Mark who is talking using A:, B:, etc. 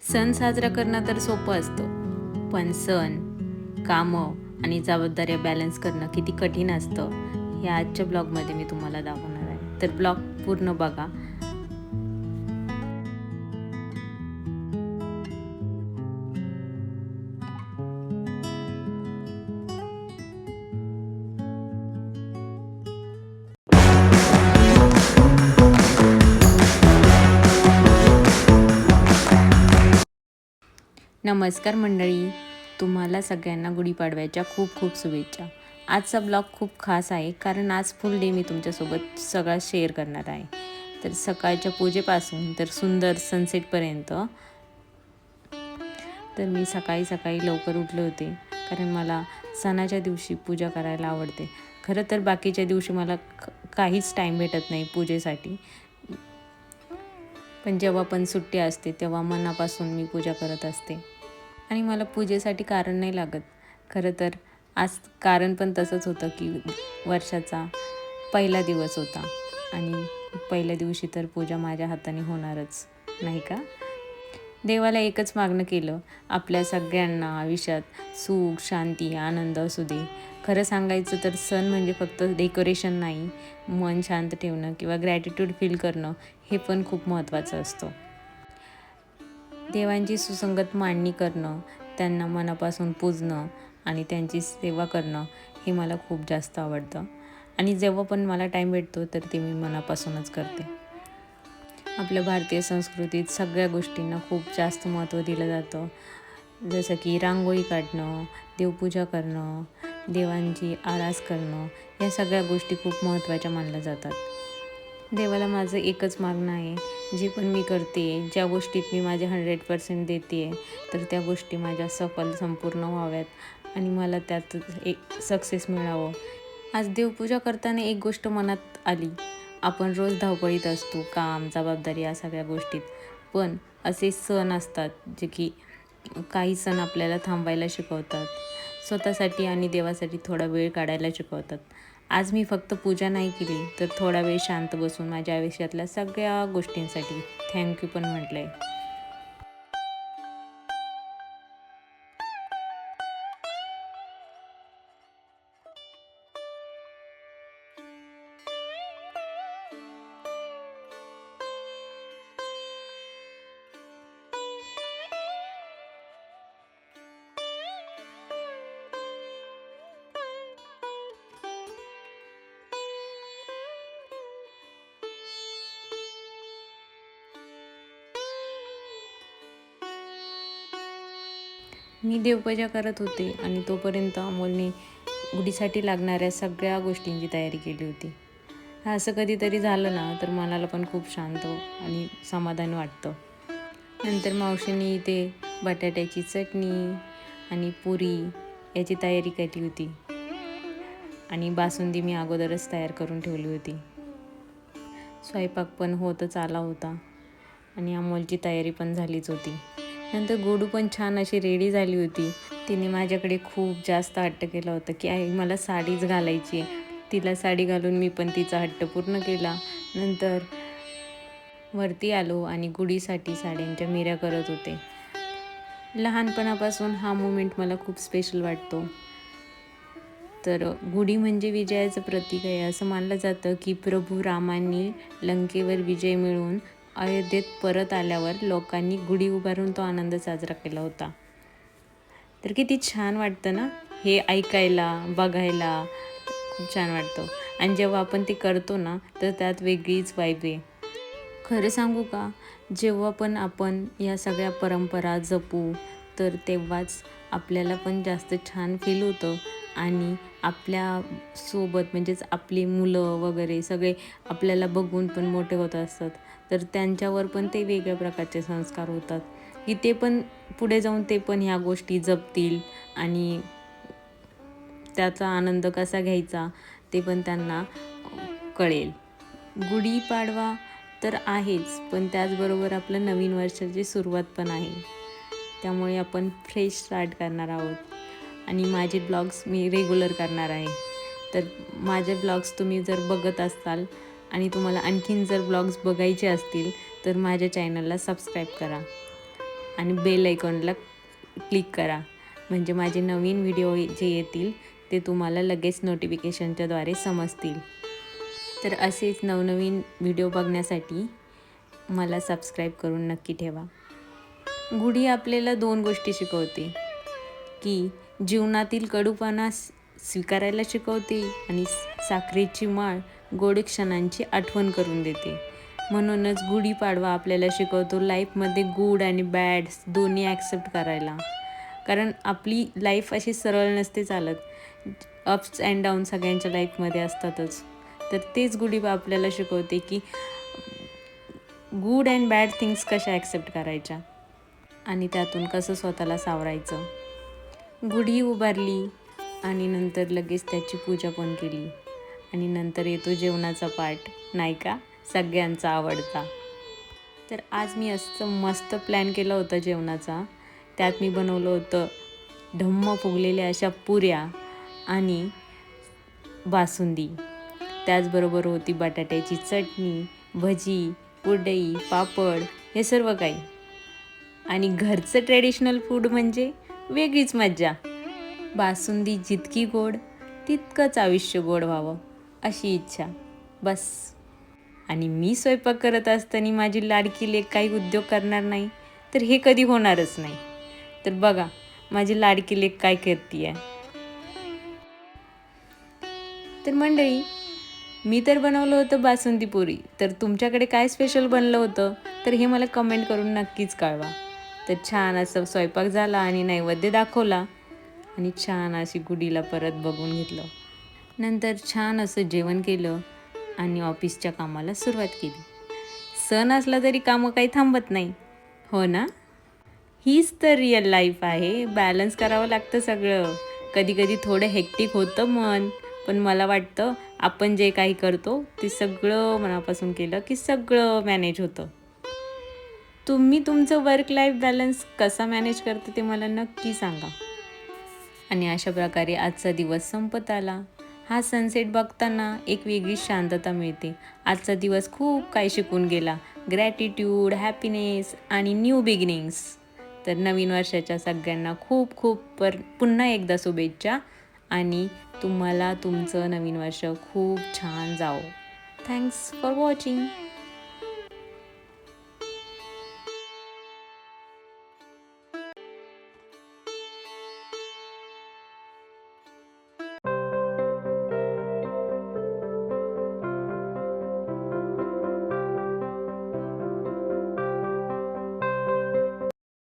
A: सण साजरा करणं तर सोपं असतं, पण सण, कामं आणि जबाबदाऱ्या बॅलन्स करणं किती कठीण असतं हे आजच्या ब्लॉगमध्ये मी तुम्हाला दाखवणार आहे. तर ब्लॉग पूर्ण बघा. नमस्कार मंडळी, तुम्हाला सगळ्यांना गुढीपाडव्याच्या खूप खूप शुभेच्छा. आजचा ब्लॉग खूप खास आहे कारण आज फुल डे मी तुमच्यासोबत सगळं शेअर करणार आहे. तर सकाळच्या पूजेपासून तर सुंदर सनसेटपर्यंत. तर मी सकाळी सकाळी लवकर उठले होते कारण मला सणाच्या दिवशी पूजा करायला आवडते. खरं तर बाकीच्या दिवशी मला काहीच टाईम भेटत नाही पूजेसाठी, पण जेव्हा पण सुट्टी असते तेव्हा मनापासून मी पूजा करत असते आणि मला पूजेसाठी कारण नाही लागत. खरं तर आज कारण पण तसंच होतं की वर्षाचा पहिला दिवस होता आणि पहिल्या दिवशी तर पूजा माझ्या हाताने होणारच, नाही का? देवाला एकच मागणं केलं, आपल्या सगळ्यांना आयुष्यात सुख, शांती, आनंद असू दे. खरं सांगायचं तर सण म्हणजे फक्त डेकोरेशन नाही, मन शांत ठेवणं किंवा ग्रॅटिट्यूड फील करणं हे पण खूप महत्त्वाचं असतं. देवांची सुसंगत मांडणी करणं, त्यांना मनापासून पूजणं आणि त्यांची सेवा करणं हे मला खूप जास्त आवडतं आणि जेव्हा पण मला टाईम भेटतो तर ते मी मनापासूनच करते. आपल्या भारतीय संस्कृतीत सगळ्या गोष्टींना खूप जास्त महत्त्व दिलं जातं. जसं की रांगोळी काढणं, देवपूजा करणं, देवांची आरास करणं, या सगळ्या गोष्टी खूप महत्त्वाच्या मानल्या जातात. देवाला माझं एकच मागणं आहे, जी पण मी करते, ज्या गोष्टीत मी माझे 100% देते आहे, तर त्या गोष्टी माझ्या सफल संपूर्ण व्हाव्यात आणि मला त्यात एक सक्सेस मिळावं. आज देवपूजा करताना एक गोष्ट मनात आली, आपण रोज धावपळीत असतो, काम, जबाबदारी या सगळ्या गोष्टीत. पण असे सण असतात जे की काही सण आपल्याला थांबायला शिकवतात, स्वतःसाठी आणि देवासाठी थोडा वेळ काढायला शिकवतात. आज मी फक्त पूजा नाही केली, तर थोडा वेळ शांत बसून माझ्या आयुष्यातल्या सगळ्या गोष्टींसाठी थँक्यू पण म्हटलं आहे. मी देवपूजा करत होते आणि तोपर्यंत अमोलने गुढीसाठी लागणाऱ्या सगळ्या गोष्टींची तयारी केली होती. असं कधीतरी झालं ना तर मनाला पण खूप शांत आणि समाधान वाटतं. नंतर मावशीने इथे बटाट्याची चटणी आणि पुरी याची तयारी केली होती आणि बासुंदी मी अगोदरच तयार करून ठेवली होती. स्वयंपाक पण होतच आला होता आणि अमोलची तयारी पण झालीच होती. नंतर गोडू पण छान अशी रेडी झाली होती. तिने माझ्याकडे खूप जास्त हट्ट केला होता की आई मला साडीच घालायची आहे. तिला साडी घालून मी पण तिचा हट्ट पूर्ण केला. नंतर वरती आलो आणि गुढीसाठी साड्यांच्या मिऱ्या करत होते. लहानपणापासून हा मोमेंट मला खूप स्पेशल वाटतो. तर गुढी म्हणजे विजयाचं प्रतीक आहे. असं मानलं जातं की प्रभू रामांनी लंकेवर विजय मिळवून अयोध्येत परत आल्यावर लोकांनी गुढी उभारून तो आनंद साजरा केला होता. तर किती छान वाटतं ना हे ऐकायला, बघायला खूप छान वाटतं आणि जेव्हा आपण ते करतो ना तर त्यात वेगळीच वाईब आहे. खरं सांगू का, जेव्हा पण आपण या सगळ्या परंपरा जपू तर तेव्हाच आपल्याला पण जास्त छान फील होतं आणि आपल्यासोबत म्हणजेच आपली मुलं वगैरे सगळे आपल्याला बघून पण मोठे होत असतात. तर त्यांच्यावर पण ते वेगळ्या प्रकारचे संस्कार होतात की ते पण पुढे जाऊन ते पण ह्या गोष्टी जपतील आणि त्याचा आनंद कसा घ्यायचा ते पण त्यांना कळेल. गुढीपाडवा तर आहेच, पण त्याचबरोबर आपलं नवीन वर्षाची सुरुवात पण आहे. त्यामुळे आपण फ्रेश स्टार्ट करणार आहोत आणि माझे ब्लॉग्स मी रेग्युलर करणार आहे. तर माझे ब्लॉग्स तुम्ही जर बघत असाल आणि तुम्हाला आणखीन जर ब्लॉग्स बघायचे असतील तर माझ्या चॅनलला सबस्क्राईब करा. आणि बेल आयकॉनला क्लिक करा, म्हणजे माझे नवीन व्हिडिओ जे येतील ते तुम्हाला लगेच नोटिफिकेशनच्याद्वारे समजतील. तर असेच नवनवीन व्हिडिओ बघण्यासाठी मला सबस्क्राईब करून नक्की ठेवा. गुढी आपल्याला 2 गोष्टी शिकवते, की जीवनातील कडूपणा स्वीकारायला शिकवते आणि साखरेची माळ गोड क्षणांची आठवण करून देते. म्हणूनच गुढीपाडवा आपल्याला शिकवतो लाईफमध्ये गुड आणि बॅड दोन्ही ॲक्सेप्ट करायला. कारण आपली लाईफ अशी सरळ नसते चालत, अप्स अँड डाऊन सगळ्यांच्या लाईफमध्ये असतातच. तर तेच गुढी आपल्याला शिकवते की गुड अँड बॅड थिंग्स कशा ॲक्सेप्ट करायच्या आणि त्यातून कसं स्वतःला सावरायचं. गुढी उभारली आणि नंतर लगेच त्याची पूजा पण केली आणि नंतर येतो जेवणाचा पार्ट, नाही का, सगळ्यांचा आवडता. तर आज मी असं मस्त प्लॅन केला होता जेवणाचा. त्यात मी बनवलं होतं ढम्म फुगलेल्या अशा पुऱ्या आणि बासुंदी. त्याचबरोबर होती बटाट्याची चटणी, भजी, कुरडई, पापड, हे सर्व काही. आणि घरचं ट्रेडिशनल फूड म्हणजे वेगळीच मज्जा. बासुंदी जितकी गोड तितकंच आयुष्य गोड व्हावं अशी इच्छा बस. आणि मी स्वयंपाक करत असताना माझी लाडकी लेक काही उद्योग करणार नाही तर हे कधी होणारच नाही. तर बघा माझी लाडकी लेक काय करते. तर मंडळी, मी तर बनवलं होतं बासुंदी पुरी. तर तुमच्याकडे काय स्पेशल बनलं होतं तर हे मला कमेंट करून नक्कीच कळवा. तर छान असं स्वयंपाक झाला आणि नैवेद्य दाखवला आणि छान अशी गुढीला परत बघून घेतलं. नंतर छान असं जेवण केलं आणि ऑफिसच्या कामाला सुरुवात केली. सण असला तरी कामं काही थांबत नाही, हो ना. हीच तर रिअल लाईफ आहे. बॅलन्स करावं लागतं सगळं. कधी कधी थोडं हेक्टिक होतं मन, पण मला वाटतं आपण जे काही करतो ते सगळं मनापासून केलं की सगळं मॅनेज होतं. तुम्ही तुमचं वर्क लाईफ बॅलन्स कसा मॅनेज करता ते मला नक्की सांगा. आणि अशा प्रकारे आजचा दिवस संपत आला. हा सनसेट बघताना एक वेगळीच शांतता मिळते. आजचा दिवस खूप काही शिकून गेला. ग्रॅटिट्यूड, हॅपीनेस आणि न्यू बिगिनिंग्स. तर नवीन वर्षाच्या सगळ्यांना खूप खूप पुन्हा एकदा शुभेच्छा आणि तुम्हाला तुमचं नवीन वर्ष खूप छान जावो. Thanks for watching.